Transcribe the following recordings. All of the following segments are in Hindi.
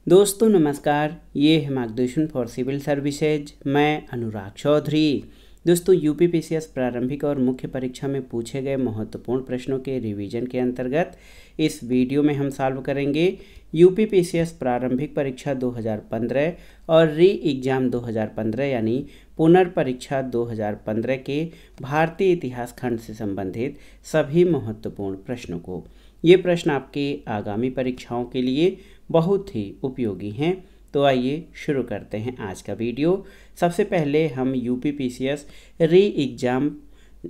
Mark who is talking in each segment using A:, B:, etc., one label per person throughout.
A: दोस्तों नमस्कार, ये है मार्गदर्शन फॉर सिविल सर्विसेज। मैं अनुराग चौधरी। दोस्तों यूपीपीसीएस प्रारंभिक और मुख्य परीक्षा में पूछे गए महत्वपूर्ण प्रश्नों के रिवीजन के अंतर्गत इस वीडियो में हम सॉल्व करेंगे यूपीपीसीएस प्रारंभिक परीक्षा 2015 और री एग्ज़ाम 2015 यानी पुनर्परीक्षा 2015 के भारतीय इतिहास खंड से संबंधित सभी महत्वपूर्ण प्रश्नों को। ये प्रश्न आपके आगामी परीक्षाओं के लिए बहुत ही उपयोगी हैं। तो आइए शुरू करते हैं आज का वीडियो। सबसे पहले हम यूपीपीसीएस री एग्ज़ाम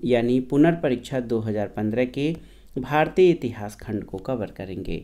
A: यानी पुनर्परीक्षा 2015 के भारतीय इतिहास खंड को कवर करेंगे।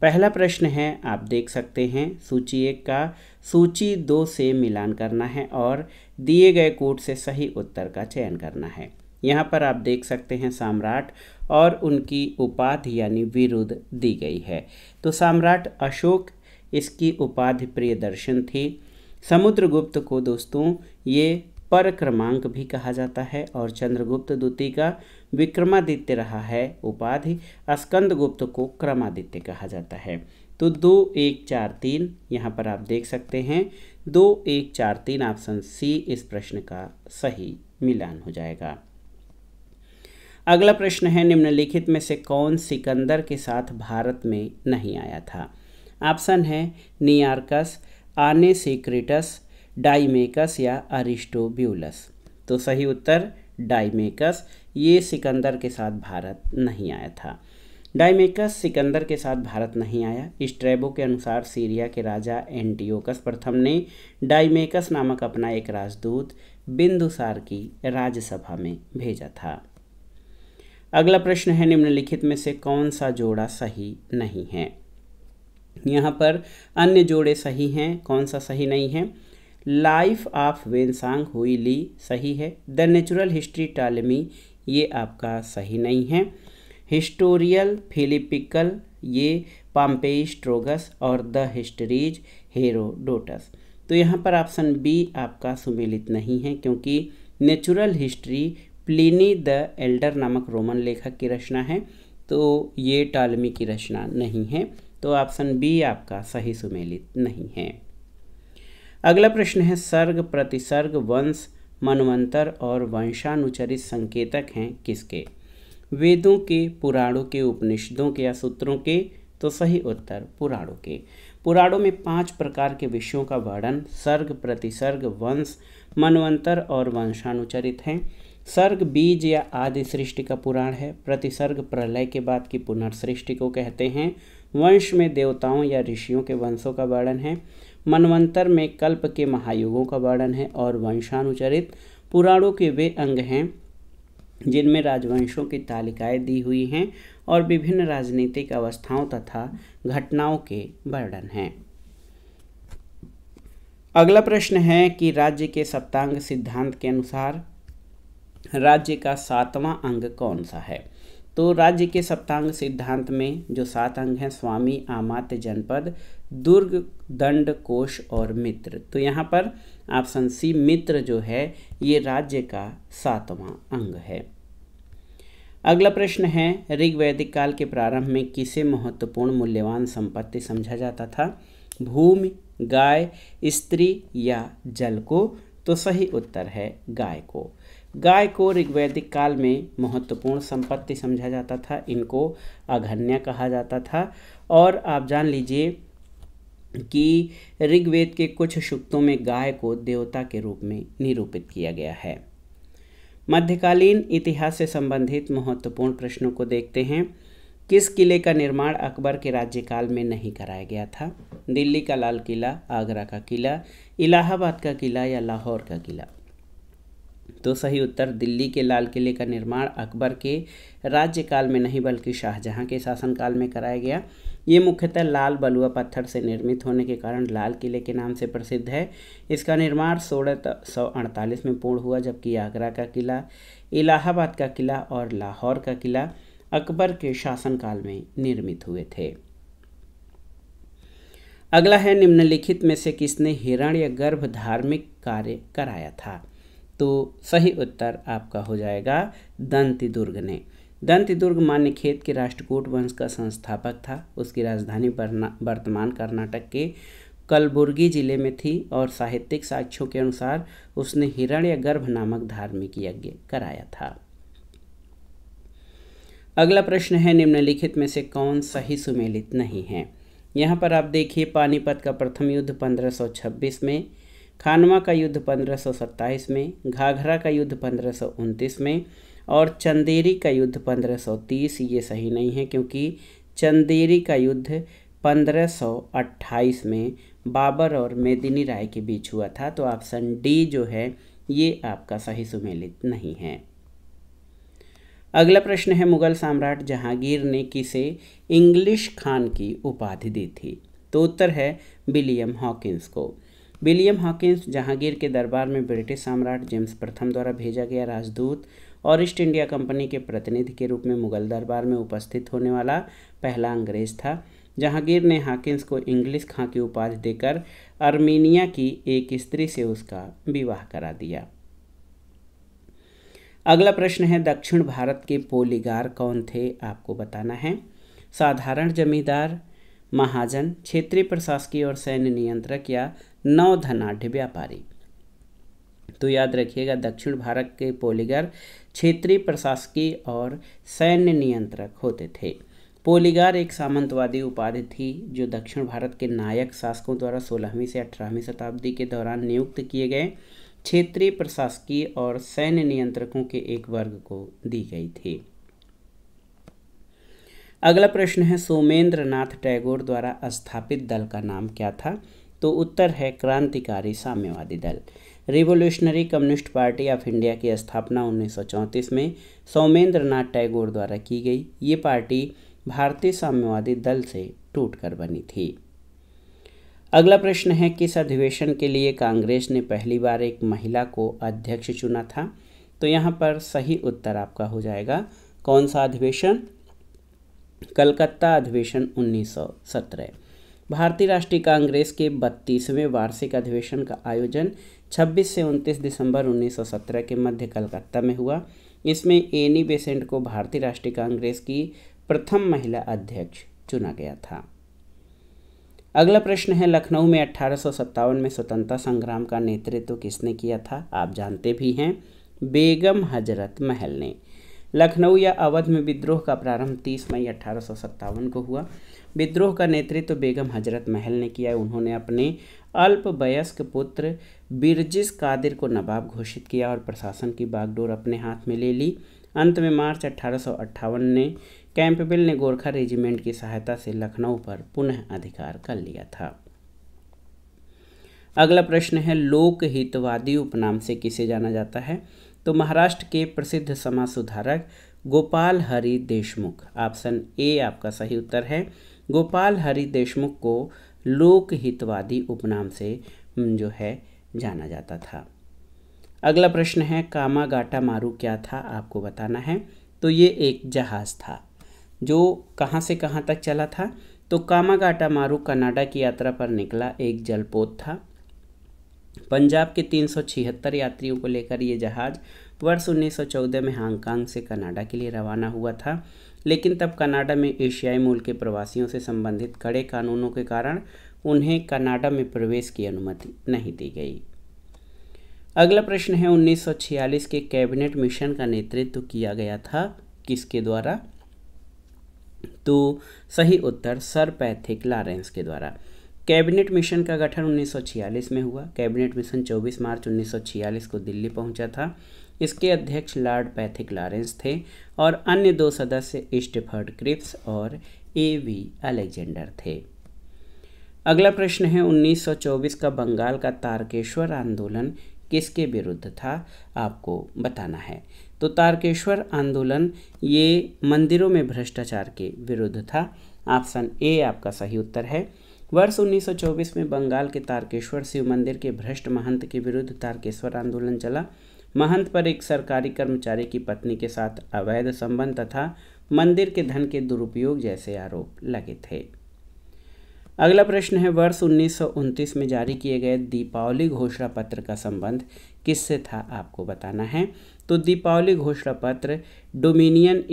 A: पहला प्रश्न है, आप देख सकते हैं सूची 1 का सूची 2 से मिलान करना है और दिए गए कोड से सही उत्तर का चयन करना है। यहाँ पर आप देख सकते हैं सम्राट और उनकी उपाधि यानी विरुद्ध दी गई है। तो सम्राट अशोक, इसकी उपाधि प्रियदर्शन थी। समुद्रगुप्त को दोस्तों ये पर क्रमांक भी कहा जाता है और चंद्रगुप्त द्वितीय का विक्रमादित्य रहा है उपाधि। स्कंदगुप्त को क्रमादित्य कहा जाता है। तो 2 1 4 3 यहाँ पर आप देख सकते हैं 2 1 4 3 ऑप्शन सी इस प्रश्न का सही मिलान हो जाएगा। अगला प्रश्न है, निम्नलिखित में से कौन सिकंदर के साथ भारत में नहीं आया था? ऑप्शन है नियार्कस, आनेसिक्रिटस, डाइमेकस या अरिस्टोब्यूलस। तो सही उत्तर डाइमेकस, ये सिकंदर के साथ भारत नहीं आया था। डाइमेकस सिकंदर के साथ भारत नहीं आया। स्ट्रैबो के अनुसार सीरिया के राजा एंटियोकस प्रथम ने डाइमेकस नामक अपना एक राजदूत बिंदुसार की राजसभा में भेजा था। अगला प्रश्न है, निम्नलिखित में से कौन सा जोड़ा सही नहीं है? यहाँ पर अन्य जोड़े सही हैं, कौन सा सही नहीं है? लाइफ ऑफ वेनसांग हुई ली सही है। द नेचुरल हिस्ट्री टॉलेमी ये आपका सही नहीं है। हिस्टोरियल फिलिपिकल ये पॉम्पेई स्ट्रोगस और द हिस्टरीज हेरोडोटस। तो यहाँ पर ऑप्शन बी आपका सुमेलित नहीं है, क्योंकि natural history Pliny the Elder नामक रोमन लेखक की रचना है, तो ये टॉलेमी की रचना नहीं है। तो ऑप्शन बी आपका सही सुमेलित नहीं है। अगला प्रश्न है, सर्ग प्रतिसर्ग वंश मनवंतर और वंशानुचरित संकेतक हैं किसके? वेदों के, पुराणों के, उपनिषदों के या सूत्रों के? तो सही उत्तर पुराणों के। पुराणों में 5 प्रकार के विषयों का वर्णन सर्ग प्रतिसर्ग वंश मनवंतर और वंशानुचरित हैं। सर्ग बीज या आदि सृष्टि का पुराण है। प्रतिसर्ग प्रलय के बाद की पुनर्सृष्टि को कहते हैं। वंश में देवताओं या ऋषियों के वंशों का वर्णन है। मनवंतर में कल्प के महायुगों का वर्णन है और वंशानुचरित पुराणों के वे अंग हैं जिनमें राजवंशों की तालिकाएं दी हुई हैं और विभिन्न राजनीतिक अवस्थाओं तथा घटनाओं के वर्णन हैं। अगला प्रश्न है कि राज्य के सप्तांग सिद्धांत के अनुसार राज्य का 7वां अंग कौन सा है? तो राज्य के सप्तांग सिद्धांत में जो 7 अंग हैं, स्वामी, अमात्य, जनपद, दुर्ग, दंड, कोश और मित्र। तो यहाँ पर ऑप्शन सी मित्र जो है ये राज्य का 7वां अंग है। अगला प्रश्न है, ऋग्वैदिक काल के प्रारंभ में किसे महत्वपूर्ण मूल्यवान संपत्ति समझा जाता था? भूमि, गाय, स्त्री या जल को? तो सही उत्तर है गाय को। गाय को ऋग्वैदिक काल में महत्वपूर्ण संपत्ति समझा जाता था। इनको अघन्या कहा जाता था। और आप जान लीजिए कि ऋग्वेद के कुछ सूक्तों में गाय को देवता के रूप में निरूपित किया गया है। मध्यकालीन इतिहास से संबंधित महत्वपूर्ण प्रश्नों को देखते हैं। किस किले का निर्माण अकबर के राज्यकाल में नहीं कराया गया था? दिल्ली का लाल किला, आगरा का किला, इलाहाबाद का किला या लाहौर का किला? तो सही उत्तर दिल्ली के लाल किले का निर्माण अकबर के राज्यकाल में नहीं बल्कि शाहजहां के शासनकाल में कराया गया। ये मुख्यतः लाल बलुआ पत्थर से निर्मित होने के कारण लाल किले के नाम से प्रसिद्ध है। इसका निर्माण 1648 में पूर्ण हुआ, जबकि आगरा का किला, इलाहाबाद का किला और लाहौर का किला अकबर के शासनकाल में निर्मित हुए थे। अगला है, निम्नलिखित में से किसने हिरण्यगर्भ धार्मिक कार्य कराया था? तो सही उत्तर आपका हो जाएगा दंतिदुर्ग ने। दंतिदुर्ग मान्यखेत के राष्ट्रकूट वंश का संस्थापक था। उसकी राजधानी वर्तमान कर्नाटक के कलबुर्गी जिले में थी और साहित्यिक साक्ष्यों के अनुसार उसने हिरण्यगर्भ नामक धार्मिक यज्ञ कराया था। अगला प्रश्न है, निम्नलिखित में से कौन सही सुमेलित नहीं है। यहाँ पर आप देखिए, पानीपत का प्रथम युद्ध 1526 में, खानवा का युद्ध 1527 में, घाघरा का युद्ध 1529 में और चंदेरी का युद्ध 1530। ये सही नहीं है क्योंकि चंदेरी का युद्ध 1528 में बाबर और मेदिनी राय के बीच हुआ था। तो ऑप्शन डी जो है ये आपका सही सुमेलित नहीं है। अगला प्रश्न है, मुगल सम्राट जहांगीर ने किसे इंग्लिश खान की उपाधि दी थी। तो उत्तर है विलियम हॉकिंस को। विलियम हॉकिंस जहांगीर के दरबार में ब्रिटिश सम्राट जेम्स प्रथम द्वारा भेजा गया राजदूत और ईस्ट इंडिया कंपनी के प्रतिनिधि के रूप में मुगल दरबार में उपस्थित होने वाला पहला अंग्रेज था। जहांगीर ने हॉकिंस को इंग्लिश खां की उपाधि देकर आर्मीनिया की एक स्त्री से उसका विवाह करा दिया। अगला प्रश्न है, दक्षिण भारत के पोलीगार कौन थे, आपको बताना है। साधारण जमींदार, महाजन, क्षेत्रीय प्रशासकीय और सैन्य नियंत्रक या नौधनाढ़ व्यापारी। तो याद रखिएगा, दक्षिण भारत के पोलीगार क्षेत्रीय प्रशासकीय और सैन्य नियंत्रक होते थे। पोलीगार एक सामंतवादी उपाधि थी जो दक्षिण भारत के नायक शासकों द्वारा 16वीं से 18वीं शताब्दी के दौरान नियुक्त किए गए क्षेत्रीय प्रशासकीय और सैन्य नियंत्रकों के एक वर्ग को दी गई थी। अगला प्रश्न है, सोमेंद्र नाथ टैगोर द्वारा स्थापित दल का नाम क्या था। तो उत्तर है क्रांतिकारी साम्यवादी दल। Revolutionary communist party of India की स्थापना 1934 में सोमेंद्र नाथ टैगोर द्वारा की गई। ये पार्टी भारतीय साम्यवादी दल से टूटकर बनी थी। अगला प्रश्न है, किस अधिवेशन के लिए कांग्रेस ने पहली बार एक महिला को अध्यक्ष चुना था। तो यहाँ पर सही उत्तर आपका हो जाएगा कौन सा अधिवेशन, कलकत्ता अधिवेशन 1917। भारतीय राष्ट्रीय कांग्रेस के 32वें वार्षिक अधिवेशन का आयोजन 26 से 29 दिसंबर 1917 के मध्य कलकत्ता में हुआ। इसमें एनी बेसेंट को भारतीय राष्ट्रीय कांग्रेस की प्रथम महिला अध्यक्ष चुना गया था। अगला प्रश्न है, लखनऊ में 1857 में स्वतंत्रता संग्राम का नेतृत्व किसने किया था। आप जानते भी हैं, बेगम हजरत महल ने। लखनऊ या अवध में विद्रोह का प्रारंभ 30 मई 1857 को हुआ। विद्रोह का नेतृत्व बेगम हजरत महल ने किया। उन्होंने अपने अल्पवयस्क पुत्र बिरजिस कादिर को नवाब घोषित किया और प्रशासन की बागडोर अपने हाथ में ले ली। अंत में मार्च 1858 ने कैंपबेल ने गोरखा रेजिमेंट की सहायता से लखनऊ पर पुनः अधिकार कर लिया था। अगला प्रश्न है, लोकहितवादी उपनाम से किसे जाना जाता है। तो महाराष्ट्र के प्रसिद्ध समाज सुधारक गोपाल हरि देशमुख। ऑप्शन ए आपका सही उत्तर है। गोपाल हरि देशमुख को लोकहितवादी उपनाम से जो है जाना जाता था। अगला प्रश्न है, कामागाटा मारू क्या था, आपको बताना है। तो ये एक जहाज़ था जो कहाँ से कहाँ तक चला था। तो कामागाटा मारू कनाडा की यात्रा पर निकला एक जलपोत था। पंजाब के 376 यात्रियों को लेकर ये जहाज़ वर्ष 1914 में हांगकांग से कनाडा के लिए रवाना हुआ था, लेकिन तब कनाडा में एशियाई मूल के प्रवासियों से संबंधित कड़े कानूनों के कारण उन्हें कनाडा में प्रवेश की अनुमति नहीं दी गई। अगला प्रश्न है, 1946 के कैबिनेट मिशन का नेतृत्व किया गया था किसके द्वारा। तो सही उत्तर सर पैथिक लॉरेंस के द्वारा। कैबिनेट मिशन का गठन 1946 में हुआ। कैबिनेट मिशन 24 मार्च 1946 को दिल्ली पहुंचा था। इसके अध्यक्ष लॉर्ड पैथिक लॉरेंस थे और अन्य दो सदस्य स्टेफर्ड क्रिप्स और A.V. अलेक्जेंडर थे। अगला प्रश्न है, 1924 का बंगाल का तारकेश्वर आंदोलन किसके विरुद्ध था, आपको बताना है। तो तारकेश्वर आंदोलन ये मंदिरों में भ्रष्टाचार के विरुद्ध था। ऑप्शन ए आपका सही उत्तर है। वर्ष 1924 में बंगाल के तारकेश्वर शिव मंदिर के भ्रष्ट महंत के विरुद्ध तारकेश्वर आंदोलन चला। महंत पर एक सरकारी कर्मचारी की पत्नी के साथ अवैध संबंध तथा मंदिर के धन के दुरुपयोग जैसे आरोप लगे थे। अगला प्रश्न है, वर्ष 1929 में जारी किए गए दीपावली घोषणा पत्र का संबंध किससे था, आपको बताना है। तो दीपावली घोषणा पत्र डोमिनियन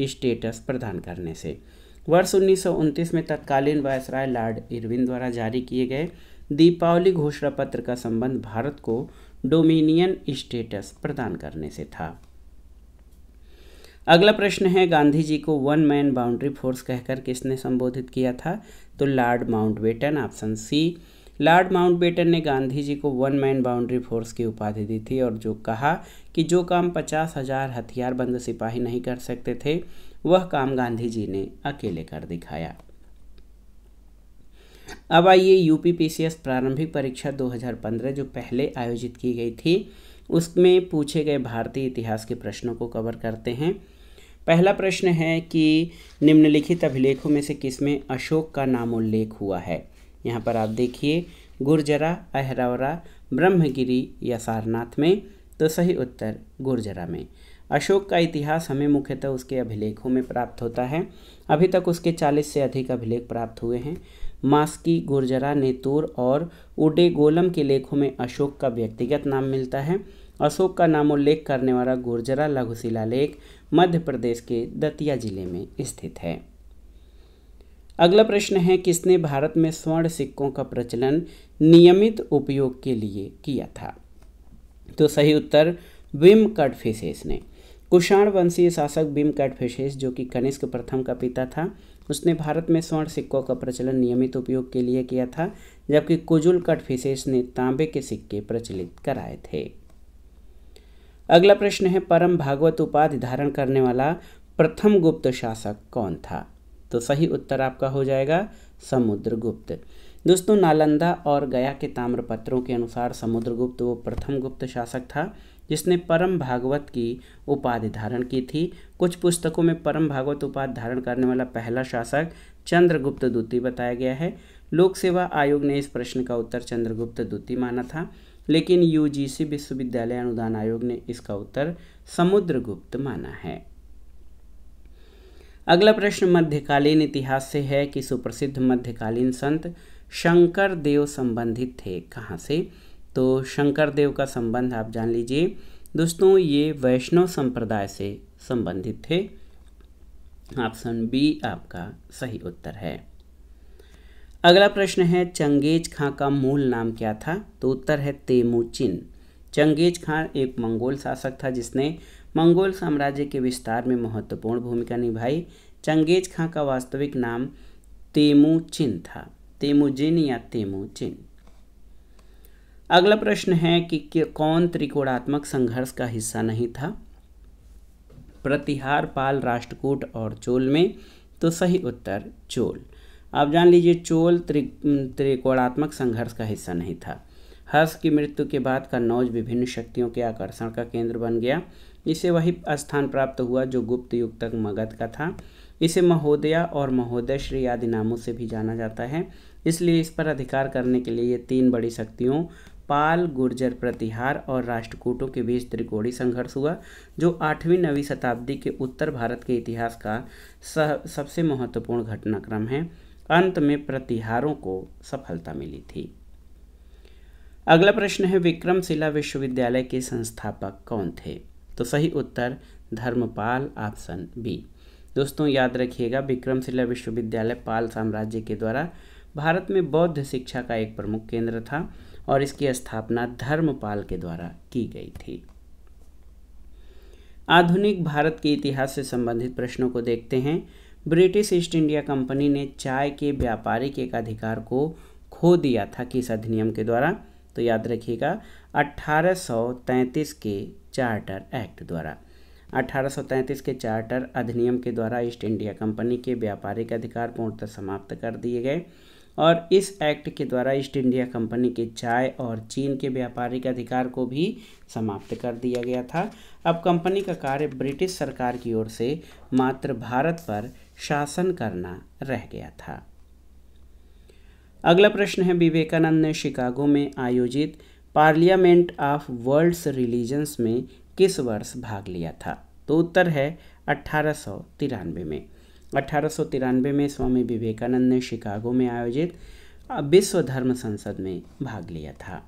A: स्टेटस प्रदान करने से। वर्ष 1929 में तत्कालीन वायसराय लॉर्ड इरविन द्वारा जारी किए गए दीपावली घोषणा पत्र का संबंध भारत को डोमिनियन स्टेटस प्रदान करने से था। अगला प्रश्न है, गांधी जी को वन मैन बाउंड्री फोर्स कहकर किसने संबोधित किया था? तो Lord Mountbatten, option C. Lord Mountbatten ने गांधी जी को वन मैन बाउंड्री फोर्स की उपाधि दी थी और जो कहा कि जो काम 50,000 हथियारबंद सिपाही नहीं कर सकते थे वह काम गांधी जी ने अकेले कर दिखाया। अब आइए यूपीपीसीएस प्रारंभिक परीक्षा 2015 जो पहले आयोजित की गई थी उसमें पूछे गए भारतीय इतिहास के प्रश्नों को कवर करते हैं। पहला प्रश्न है कि निम्नलिखित अभिलेखों में से किसमें अशोक का नामोल्लेख हुआ है? यहाँ पर आप देखिए, गुर्जरा, अहरवरा, ब्रह्मगिरी या सारनाथ में। तो सही उत्तर गुर्जरा में। अशोक का इतिहास हमें मुख्यतः उसके अभिलेखों में प्राप्त होता है। अभी तक उसके 40 से अधिक अभिलेख प्राप्त हुए हैं। मास्की, गुर्जरा, नेतूर और उडेगोलम के लेखों में अशोक का व्यक्तिगत नाम मिलता है। अशोक का नामोल्लेख करने वाला गुर्जरा लघु शिलालेख मध्य प्रदेश के दतिया जिले में स्थित है। अगला प्रश्न है, किसने भारत में स्वर्ण सिक्कों का प्रचलन नियमित उपयोग के लिए किया था? तो सही उत्तर बिम कटफिसेस ने। कुषाण वंशीय शासक बिम कटफिसेस जो कि कनिष्क प्रथम का पिता था, उसने भारत में स्वर्ण सिक्कों का प्रचलन नियमित उपयोग के लिए किया था, जबकि कुजुल कटफिसेस ने तांबे के सिक्के प्रचलित कराए थे। अगला प्रश्न है, परम भागवत उपाधि धारण करने वाला प्रथम गुप्त शासक कौन था? तो सही उत्तर आपका हो जाएगा समुद्रगुप्त। दोस्तों, नालंदा और गया के ताम्रपत्रों के अनुसार समुद्रगुप्त वो प्रथम गुप्त शासक था जिसने परम भागवत की उपाधि धारण की थी। कुछ पुस्तकों में परम भागवत उपाधि धारण करने वाला पहला शासक चंद्रगुप्त द्वितीय बताया गया है। लोक सेवा आयोग ने इस प्रश्न का उत्तर चंद्रगुप्त द्वितीय माना था, लेकिन यूजीसी विश्वविद्यालय अनुदान आयोग ने इसका उत्तर समुद्रगुप्त माना है। अगला प्रश्न मध्यकालीन इतिहास से है कि सुप्रसिद्ध मध्यकालीन संत शंकर देव संबंधित थे कहाँ से? तो शंकर देव का संबंध आप जान लीजिए दोस्तों, ये वैष्णव संप्रदाय से संबंधित थे। ऑप्शन बी आपका सही उत्तर है। अगला प्रश्न है, चंगेज खां का मूल नाम क्या था? तो उत्तर है तेमुचिन। चंगेज खां एक मंगोल शासक था जिसने मंगोल साम्राज्य के विस्तार में महत्वपूर्ण भूमिका निभाई। चंगेज खां का वास्तविक नाम तेमुचिन था, तेमुजिन या तेमुचिन। अगला प्रश्न है कि कौन त्रिकोणात्मक संघर्ष का हिस्सा नहीं था? प्रतिहार, पाल, राष्ट्रकूट और चोल में। तो सही उत्तर चोल। आप जान लीजिए चोल त्रिकोणात्मक संघर्ष का हिस्सा नहीं था। हर्ष की मृत्यु के बाद कन्नौज विभिन्न शक्तियों के आकर्षण का केंद्र बन गया। इसे वही स्थान प्राप्त हुआ जो गुप्त युग तक मगध का था। इसे महोदया और महोदय श्री आदि नामों से भी जाना जाता है। इसलिए इस पर अधिकार करने के लिए ये तीन बड़ी शक्तियों पाल, गुर्जर प्रतिहार और राष्ट्रकूटों के बीच त्रिकोणीय संघर्ष हुआ, जो 8वीं-9वीं शताब्दी के उत्तर भारत के इतिहास का सबसे महत्वपूर्ण घटनाक्रम है। अंत में प्रतिहारों को सफलता मिली थी। अगला प्रश्न है, विक्रमशिला विश्वविद्यालय के संस्थापक कौन थे? तो सही उत्तर धर्मपाल, ऑप्शन बी। दोस्तों याद रखिएगा, विक्रमशिला विश्वविद्यालय पाल साम्राज्य के द्वारा भारत में बौद्ध शिक्षा का एक प्रमुख केंद्र था और इसकी स्थापना धर्मपाल के द्वारा की गई थी। आधुनिक भारत के इतिहास से संबंधित प्रश्नों को देखते हैं। ब्रिटिश ईस्ट इंडिया कंपनी ने चाय के व्यापारिक एकाधिकार को खो दिया था किस अधिनियम के द्वारा? तो याद रखिएगा 1833 के चार्टर एक्ट द्वारा। 1833 के चार्टर अधिनियम के द्वारा ईस्ट इंडिया कंपनी के व्यापारिक अधिकार पूर्णतः समाप्त कर दिए गए और इस एक्ट के द्वारा ईस्ट इंडिया कंपनी के चाय और चीन के व्यापारिक अधिकार को भी समाप्त कर दिया गया था। अब कंपनी का कार्य ब्रिटिश सरकार की ओर से मात्र भारत पर शासन करना रह गया था। अगला प्रश्न है, विवेकानंद ने शिकागो में आयोजित पार्लियामेंट ऑफ वर्ल्ड्स रिलीजन्स में किस वर्ष भाग लिया था? तो उत्तर है 1893 में। 1893 में स्वामी विवेकानंद ने शिकागो में आयोजित विश्व धर्म संसद में भाग लिया था।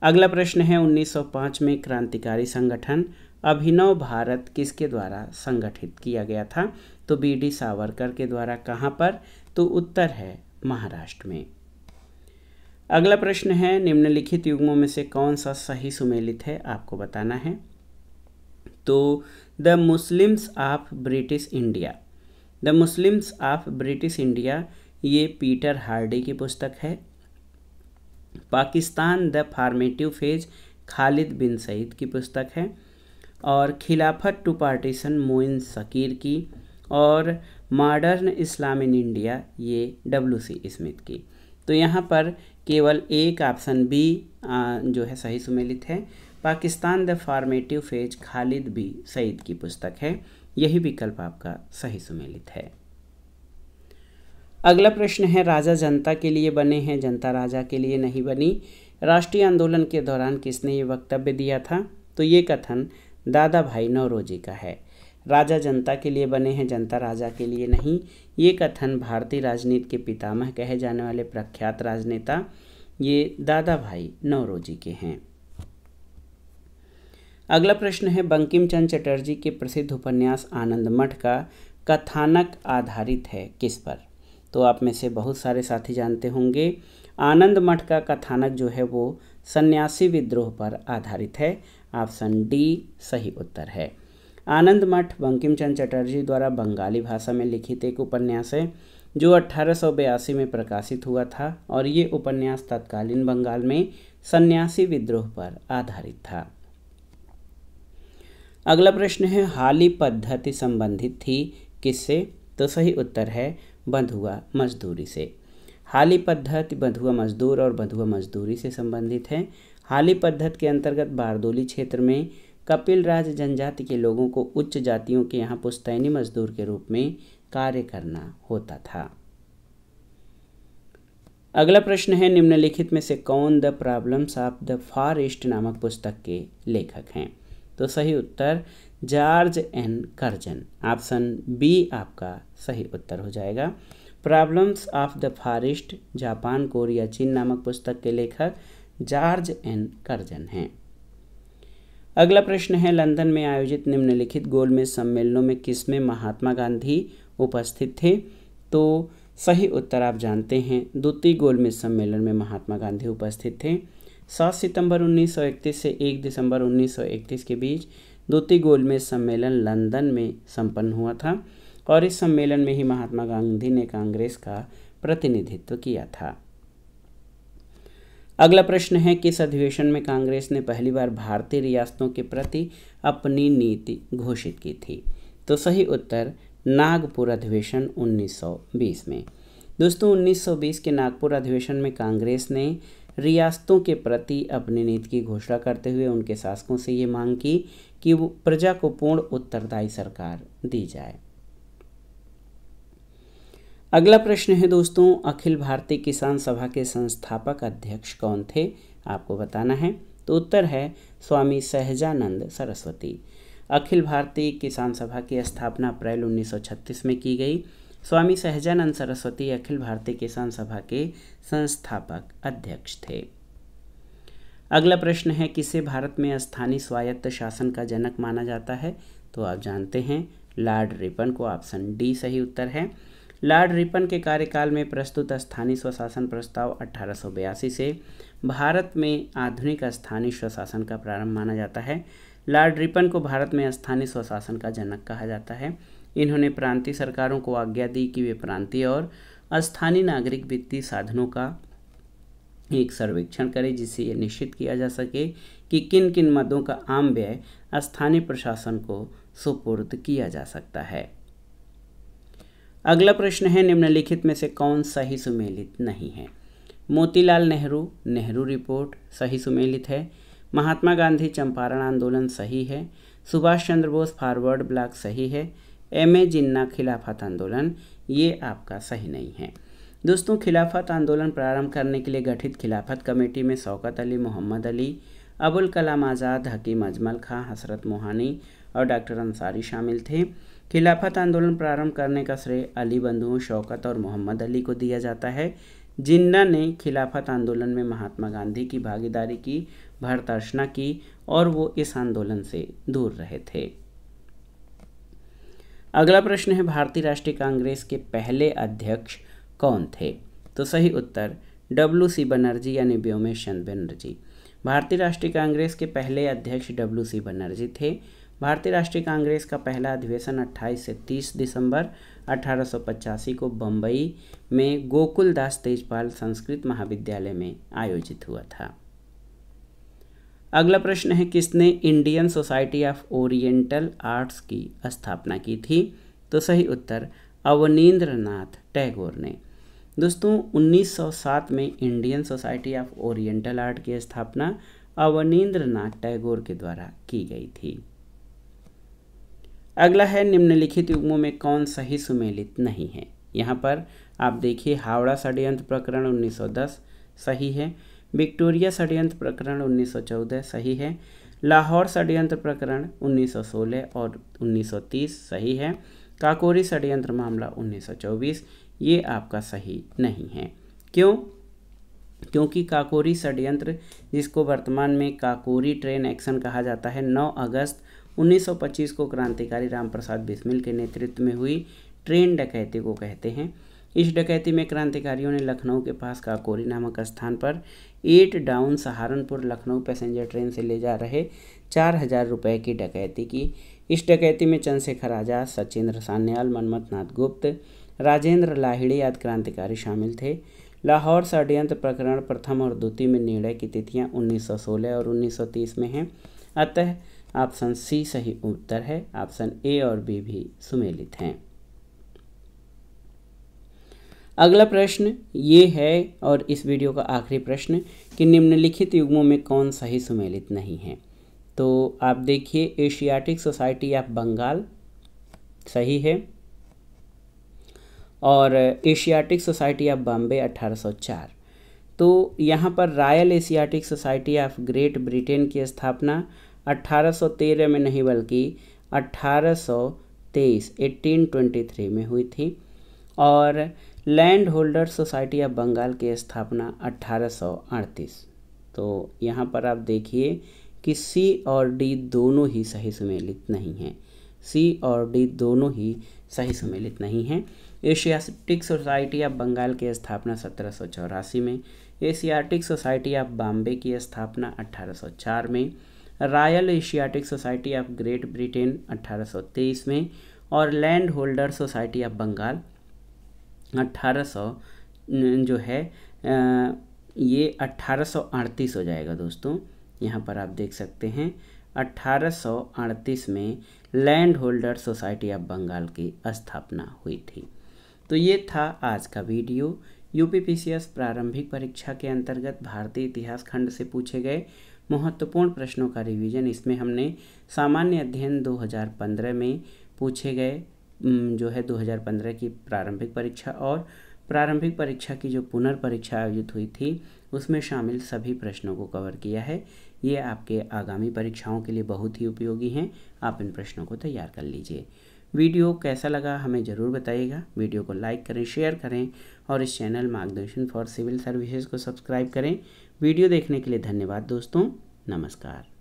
A: अगला प्रश्न है, 1905 में क्रांतिकारी संगठन अभिनव भारत किसके द्वारा संगठित किया गया था? तो बी.डी. सावरकर के द्वारा। कहाँ पर? तो उत्तर है महाराष्ट्र में। अगला प्रश्न है, निम्नलिखित युग्मों में से कौन सा सही सुमेलित है? आपको बताना है। तो the Muslims of British India, the Muslims of British India ये पीटर हार्डी की पुस्तक है। Pakistan the formative phase Khalid bin Saeed की पुस्तक है। और खिलाफत टू पार्टीशन मोइन शकीर की। और मॉडर्न इस्लाम इन इंडिया ये W.C. स्मिथ की। तो यहाँ पर केवल एक ऑप्शन बी जो है सही सुमेलित है। Pakistan the formative phase Khalid B Sayeed की पुस्तक है, यही विकल्प आपका सही सुमेलित है। अगला प्रश्न है, राजा जनता के लिए बने हैं, जनता राजा के लिए नहीं बनी। राष्ट्रीय आंदोलन के दौरान किसने ये वक्तव्य दिया था? तो ये कथन दादा भाई नौरोजी का है। राजा जनता के लिए बने हैं, जनता राजा के लिए नहीं। ये कथन भारतीय राजनीति के पितामह कहे जाने वाले प्रख्यात राजनेता ये दादा भाई नौरोजी के हैं। अगला प्रश्न है, बंकिम चंद्र चटर्जी के प्रसिद्ध उपन्यास आनंद मठ का कथानक आधारित है किस पर? तो आप में से बहुत सारे साथी जानते होंगे, आनंद मठ का कथानक जो है वो सन्यासी विद्रोह पर आधारित है। ऑप्शन डी सही उत्तर है। आनंद मठ बंकिम चंद्र चटर्जी द्वारा बंगाली भाषा में लिखित एक उपन्यास है जो 1882 में प्रकाशित हुआ था और ये उपन्यास तत्कालीन बंगाल में सन्यासी विद्रोह पर आधारित था। अगला प्रश्न है, हाली पद्धति संबंधित थी किससे? तो सही उत्तर है बंधुआ मजदूरी से। हाली पद्धति बंधुआ मजदूर और बंधुआ मजदूरी से संबंधित है। हाली पद्धति के अंतर्गत बारदोली क्षेत्र में कपिल राज जनजाति के लोगों को उच्च जातियों के यहाँ पुश्तैनी मजदूर के रूप में कार्य करना होता था। अगला प्रश्न है, निम्नलिखित में से कौन the problems of the Far East नामक पुस्तक के लेखक हैं? तो सही उत्तर George N Curzon. Option B आपका सही उत्तर हो जाएगा। Problems of the Far East Japan Korea China नामक पुस्तक के लेखक जॉर्ज एन कर्जन हैं। अगला प्रश्न है, लंदन में आयोजित निम्नलिखित गोलमेज सम्मेलनों में किसमें महात्मा गांधी उपस्थित थे? तो सही उत्तर आप जानते हैं, द्वितीय गोलमेज सम्मेलन में महात्मा गांधी उपस्थित थे। 7 सितंबर 1931 से 1 दिसंबर 1931 के बीच द्वितीय गोलमेज सम्मेलन लंदन में संपन्न हुआ था और इस सम्मेलन में ही महात्मा गांधी ने कांग्रेस का प्रतिनिधित्व किया था। अगला प्रश्न है, किस अधिवेशन में कांग्रेस ने पहली बार भारतीय रियासतों के प्रति अपनी नीति घोषित की थी? तो सही उत्तर नागपुर अधिवेशन 1920 में। दोस्तों 1920 के नागपुर अधिवेशन में कांग्रेस ने रियासतों के प्रति अपनी नीति की घोषणा करते हुए उनके शासकों से ये मांग की कि वो प्रजा को पूर्ण उत्तरदायी सरकार दी जाए। अगला प्रश्न है दोस्तों, अखिल भारतीय किसान सभा के संस्थापक अध्यक्ष कौन थे? आपको बताना है। तो उत्तर है स्वामी सहजानंद सरस्वती। अखिल भारतीय किसान सभा की स्थापना अप्रैल 1936 में की गई। स्वामी सहजानंद सरस्वती अखिल भारतीय किसान सभा के संस्थापक अध्यक्ष थे। अगला प्रश्न है, किसे भारत में स्थानीय स्वायत्त शासन का जनक माना जाता है? तो आप जानते हैं लॉर्ड रिपन को। ऑप्शन डी सही उत्तर है। लॉर्ड रिपन के कार्यकाल में प्रस्तुत स्थानीय स्वशासन प्रस्ताव 1882 से भारत में आधुनिक स्थानीय स्वशासन का प्रारंभ माना जाता है। लॉर्ड रिपन को भारत में स्थानीय स्वशासन का जनक कहा जाता है। इन्होंने प्रांतीय सरकारों को आज्ञा दी कि वे प्रांतीय और स्थानीय नागरिक वित्तीय साधनों का एक सर्वेक्षण करें जिससे यह निश्चित किया जा सके कि किन किन मदों का आम व्यय स्थानीय प्रशासन को सुपुर्द किया जा सकता है। अगला प्रश्न है, निम्नलिखित में से कौन सही सुमेलित नहीं है? मोतीलाल नेहरू नेहरू रिपोर्ट सही सुमेलित है। महात्मा गांधी चंपारण आंदोलन सही है। सुभाष चंद्र बोस फॉरवर्ड ब्लॉक सही है। M.A. जिन्ना खिलाफत आंदोलन ये आपका सही नहीं है। दोस्तों खिलाफत आंदोलन प्रारंभ करने के लिए गठित खिलाफत कमेटी में शौकत अली, मोहम्मद अली, अबुल कलाम आज़ाद, हकीम अजमल खां, हसरत मोहानी और डॉक्टर अंसारी शामिल थे। खिलाफत आंदोलन प्रारंभ करने का श्रेय अली बंधुओं शौकत और मोहम्मद अली को दिया जाता है। जिन्ना ने खिलाफत आंदोलन में महात्मा गांधी की भागीदारी की भर्त्सना की और वो इस आंदोलन से दूर रहे थे। अगला प्रश्न है, भारतीय राष्ट्रीय कांग्रेस के पहले अध्यक्ष कौन थे? तो सही उत्तर WC बनर्जी यानी व्योमेश चंद्र बनर्जी। भारतीय राष्ट्रीय कांग्रेस के पहले अध्यक्ष WC बनर्जी थे। भारतीय राष्ट्रीय कांग्रेस का पहला अधिवेशन 28 से 30 दिसंबर 1885 को बम्बई में गोकुलदास तेजपाल संस्कृत महाविद्यालय में आयोजित हुआ था। अगला प्रश्न है, किसने Indian society of oriental arts की स्थापना की थी? तो सही उत्तर अवनींद्रनाथ टैगोर ने। दोस्तों 1907 में Indian society of oriental art की स्थापना अवनींद्रनाथ टैगोर के द्वारा की गई थी। अगला है, निम्नलिखित युग्मों में कौन सही सुमेलित नहीं है? यहाँ पर आप देखिए, हावड़ा षड्यंत्र प्रकरण 1910 सही है, विक्टोरिया षड्यंत्र प्रकरण 1914 सही है, लाहौर षड्यंत्र प्रकरण 1916 और 1930 सही है, काकोरी षड्यंत्र मामला 1924 ये आपका सही नहीं है। क्यों? क्योंकि काकोरी षड्यंत्र, जिसको वर्तमान में काकोरी ट्रेन एक्शन कहा जाता है, 9 अगस्त 1925 को क्रांतिकारी रामप्रसाद बिस्मिल के नेतृत्व में हुई ट्रेन डकैती को कहते हैं। इस डकैती में क्रांतिकारियों ने लखनऊ के पास काकोरी नामक स्थान पर 8 down Saharanpur Lucknow passenger train से ले जा रहे 4000 रुपये की डकैती की। इस डकैती में चंद्रशेखर आज़ाद, सचिंद्र सान्याल, मनमथ नाथ गुप्त, राजेंद्र लाहिड़ी आदि क्रांतिकारी शामिल थे। लाहौर षड्यंत्र प्रकरण प्रथम और द्वितीय में निर्णय की तिथियां 1916 और 1930 में हैं, अतः ऑप्शन सी सही उत्तर है। ऑप्शन ए और बी भी सुमेलित हैं। अगला प्रश्न ये है और इस वीडियो का आखिरी प्रश्न कि निम्नलिखित युग्मों में कौन सही सुमेलित नहीं है? तो आप देखिए, एशियाटिक सोसाइटी ऑफ बंगाल सही है और एशियाटिक सोसाइटी ऑफ बॉम्बे 1804। तो यहाँ पर royal Asiatic Society of Great Britain की स्थापना 1813 में नहीं बल्कि 1823 1823 में हुई थी और Land Holder Society of Bengal की स्थापना 1838। तो यहाँ पर आप देखिए कि सी और डी दोनों ही सही सुमेलित नहीं हैं। सी और डी दोनों ही सही सुमेलित नहीं हैं। एशियाटिक सोसाइटी ऑफ बंगाल की स्थापना 1784 में, एशियाटिक सोसाइटी ऑफ बॉम्बे की स्थापना 1804 में, Royal Asiatic Society of Great Britain 1823 में और Land Holder Society of Bengal 1800 जो है ये 1838 हो जाएगा। दोस्तों यहाँ पर आप देख सकते हैं 1838 में Land Holder Society of Bengal की स्थापना हुई थी। तो ये था आज का वीडियो। यूपीपीसीएस प्रारंभिक परीक्षा के अंतर्गत भारतीय इतिहास खंड से पूछे गए महत्वपूर्ण प्रश्नों का रिवीजन। इसमें हमने सामान्य अध्ययन 2015 में पूछे गए जो है 2015 की प्रारंभिक परीक्षा और प्रारंभिक परीक्षा की जो पुनर्परीक्षा आयोजित हुई थी उसमें शामिल सभी प्रश्नों को कवर किया है। ये आपके आगामी परीक्षाओं के लिए बहुत ही उपयोगी हैं। आप इन प्रश्नों को तैयार कर लीजिए। वीडियो कैसा लगा हमें ज़रूर बताइएगा। वीडियो को लाइक करें, शेयर करें और इस चैनल मार्गदर्शन फॉर सिविल सर्विसेज को सब्सक्राइब करें। वीडियो देखने के लिए धन्यवाद दोस्तों। नमस्कार।